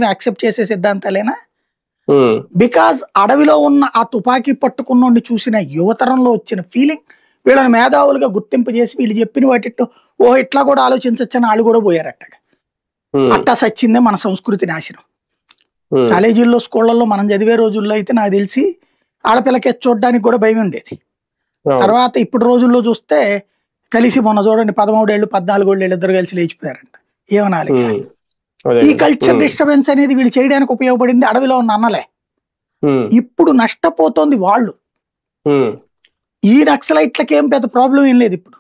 మొత్తం యాక్సెప్ట్ చేసే సిద్ధాంతాలేనా? బికాజ్ అడవిలో ఉన్న ఆ తుపాకీ పట్టుకున్నోడిని చూసిన యువతరంలో వచ్చిన ఫీలింగ్ వీళ్ళని మేధావులుగా గుర్తింపు చేసి వీళ్ళు చెప్పిన వాటితో ఇట్లా కూడా ఆలోచించచ్చని వాళ్ళు కూడా పోయారట. అట్టా సచ్చిందే మన సంస్కృతి నాశనం. కాలేజీల్లో స్కూళ్ళల్లో మనం చదివే రోజుల్లో అయితే నాకు తెలిసి ఆడపిల్లకి చూడడానికి కూడా భయం ఉండేది. తర్వాత ఇప్పుడు రోజుల్లో చూస్తే కలిసి మొన్న చూడండి 13 ఏళ్ళు 14 ఏళ్ళు ఇద్దరు కలిసి లేచిపోయారంట. ఏమనాలి? ఈ కల్చర్ డిస్టర్బెన్స్ అనేది వీళ్ళు చేయడానికి ఉపయోగపడింది అడవిలో ఉన్న అన్నలే. ఇప్పుడు నష్టపోతోంది వాళ్ళు. ఈ నక్సలైట్లకి ఏం పెద్ద ప్రాబ్లం ఏం లేదు ఇప్పుడు.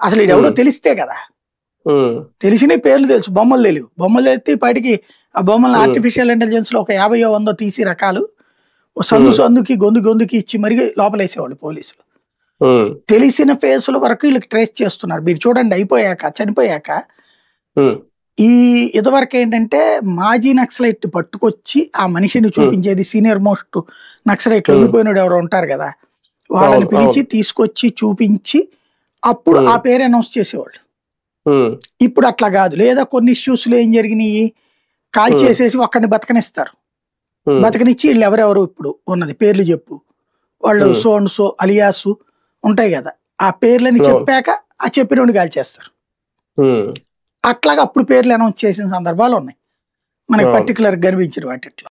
అసలు ఇది ఎవడో తెలిస్తే కదా. తెలిసిన పేర్లు తెలుసు, బొమ్మలు తెలియవు. బొమ్మలు తెలిస్తే ఇప్పటికి ఆ బొమ్మలను ఆర్టిఫిషియల్ ఇంటెలిజెన్స్ లో ఒక 50 100 తీసి రకాలు సందుకి గొంతుకి ఇచ్చి మరి లోపలేసేవాళ్ళు పోలీసులు. తెలిసిన ఫేసుల వరకు వీళ్ళకి ట్రేస్ చేస్తున్నారు. మీరు చూడండి, చనిపోయాక ఈ ఇదివరకు ఏంటంటే మాజీ నక్సలైట్ పట్టుకొచ్చి ఆ మనిషిని చూపించేది. సీనియర్ మోస్ట్ నక్సలైట్ లొంగిపోయినోడు ఎవరో ఉంటారు కదా, వాళ్ళని పిలిచి తీసుకొచ్చి చూపించి అప్పుడు ఆ పేరు అనౌన్స్ చేసేవాళ్ళు. ఇప్పుడు అట్లా కాదు. లేదా కొన్ని ఇష్యూస్ లో ఏం జరిగినాయి, కాల్ చేసేసి ఒక్కడిని బతకనిస్తారు. బతకనిచ్చి వీళ్ళు ఎవరెవరు ఇప్పుడు ఉన్నది పేర్లు చెప్పు, వాళ్ళు సో అండ్ సో అలియాసు ఉంటాయి కదా, ఆ పేర్లని చెప్పాక ఆ చెప్పినోడిని కాల్ చేస్తారు. అట్లాగా అప్పుడు పేర్లు అనౌన్స్ చేసిన సందర్భాలు ఉన్నాయి మనకి పర్టికులర్ కనిపించిన వాటిట్లో.